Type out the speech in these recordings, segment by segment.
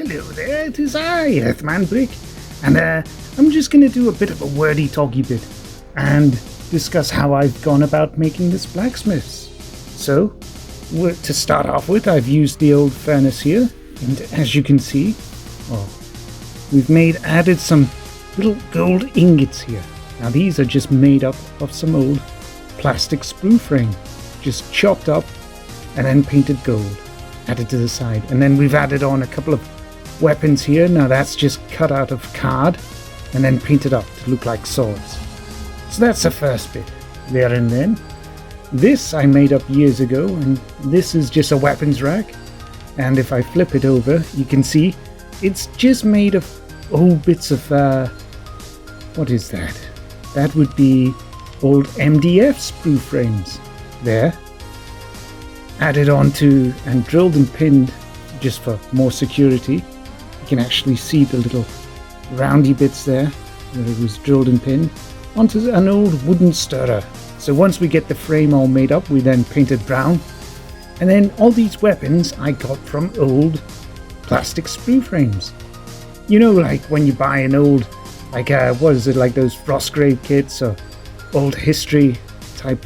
Hello there, it is I, Earthmanbrick, and I'm just going to do a bit of a wordy-talky bit and discuss how I've gone about making this blacksmiths. So, to start off with, I've used the old furnace here, and as you can see, we've added some little gold ingots here. Now these are just made up of some old plastic sprue frame, just chopped up and then painted gold, added to the side. And then we've added on a couple of weapons here. Now that's just cut out of card and then painted up to look like swords. So that's the first bit, there and then. This I made up years ago, and this is just a weapons rack. And if I flip it over, you can see it's just made of old bits of, what is that? That would be old MDF sprue frames there. Added onto and drilled and pinned just for more security. You can actually see the little roundy bits there where it was drilled and pinned onto an old wooden stirrer. So once we get the frame all made up, we then painted brown. And then all these weapons I got from old plastic sprue frames. You know, like when you buy an old, like, what is it, like those Frostgrave kits or old history type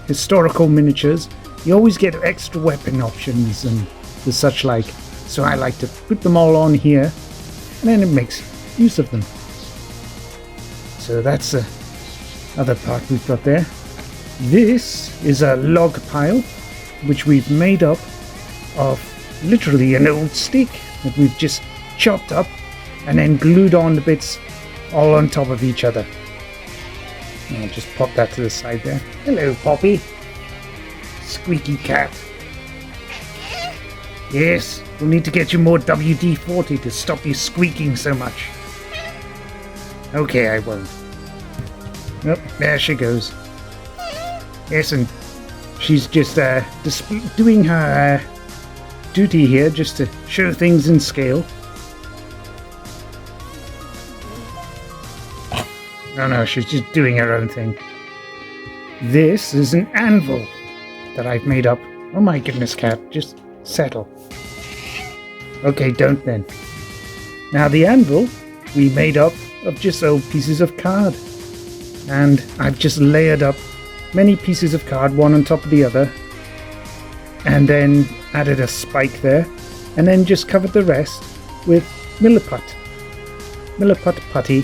historical miniatures, you always get extra weapon options and the such like. So I like to put them all on here, and then it makes use of them. So that's the other part we've got there. This is a log pile, which we've made up of literally an old stick that we've just chopped up and then glued on the bits all on top of each other. And I'll just pop that to the side there. Hello, Poppy. Squeaky cat. Yes, we'll need to get you more WD-40 to stop you squeaking so much. Okay, I won't. Oh, there she goes. Yes, and she's just doing her duty here just to show things in scale. No, she's just doing her own thing. This is an anvil that I've made up. Oh my goodness, cat, just settle. Okay, don't then. Now the anvil we made up of just old pieces of card. And I've just layered up many pieces of card, one on top of the other. And then added a spike there. And then just covered the rest with milliput putty.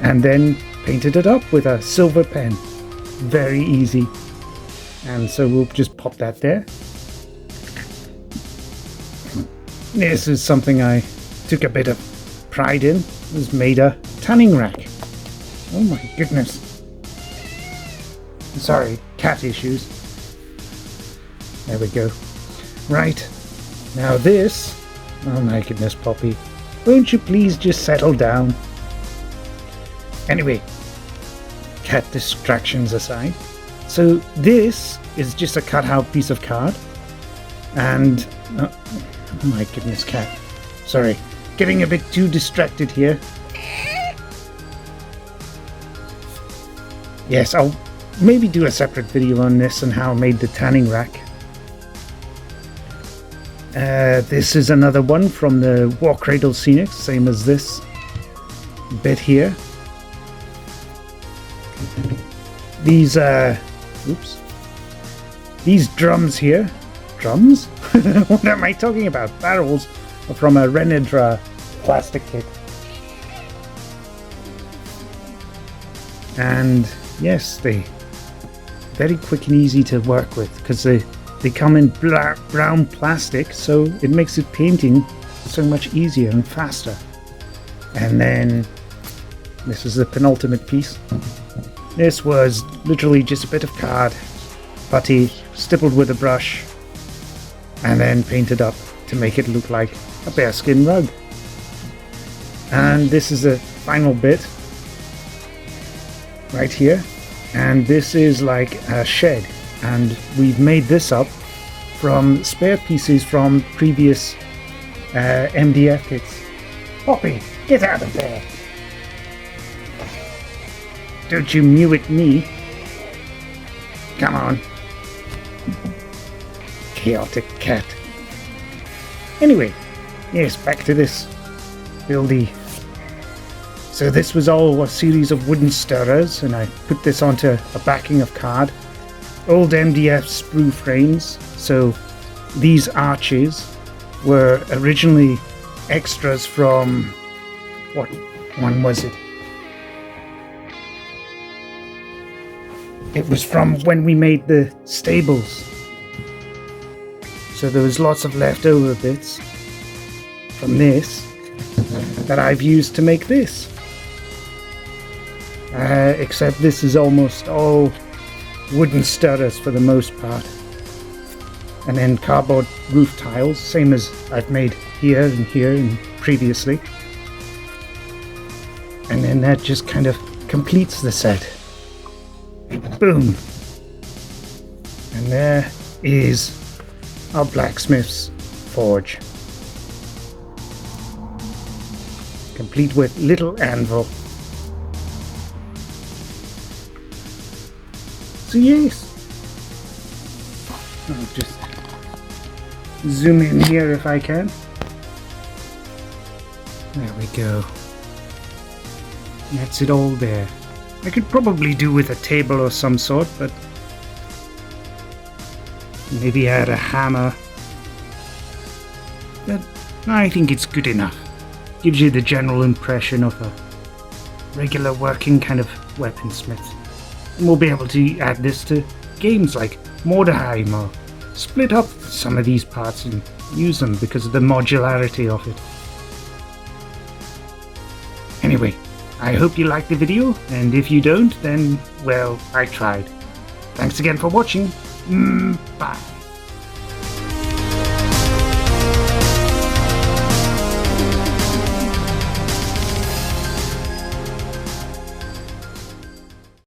And then painted it up with a silver pen. Very easy. And so we'll just pop that there. This is something I took a bit of pride in. It was made a tanning rack. Oh my goodness. Sorry, cat issues. There we go. Right. Now this... Oh my goodness, Poppy. Won't you please just settle down? Anyway, cat distractions aside. So this is just a cut out piece of card. And... oh my goodness, cat. Sorry. Getting a bit too distracted here. Yes, I'll maybe do a separate video on this and how I made the tanning rack. This is another one from the War Cradle Scenics, same as this bit here. These, these drums here. Drums? What am I talking about? Barrels are from a Renedra plastic kit. And yes, they very quick and easy to work with because they come in brown plastic, so it makes it painting so much easier and faster. And then this is the penultimate piece. This was literally just a bit of card, putty, stippled with a brush, and then painted up to make it look like a bearskin rug. And this is the final bit right here, and this is like a shed, and we've made this up from spare pieces from previous MDF kits. Poppy, get out of there! Don't you mew at me. Come on. Chaotic cat. Anyway, yes, back to this buildy. So this was all a series of wooden stirrers, and I put this onto a backing of card. Old MDF sprue frames. So these arches were originally extras from, what one was it? It was from when we made the stables. So there was lots of leftover bits from this that I've used to make this. Except this is almost all wooden stirrers for the most part. And then cardboard roof tiles, same as I've made here and previously. And then that just kind of completes the set. Boom! And there is our blacksmith's forge. Complete with little anvil. So yes, I'll just zoom in here if I can. There we go. That's it all there. I could probably do with a table of some sort, but maybe add a hammer. But I think it's good enough. Gives you the general impression of a regular working kind of weaponsmith. And we'll be able to add this to games like Mordheim, or split up some of these parts and use them because of the modularity of it. Anyway, I hope you liked the video, and if you don't, then, well, I tried. Thanks again for watching. Bye.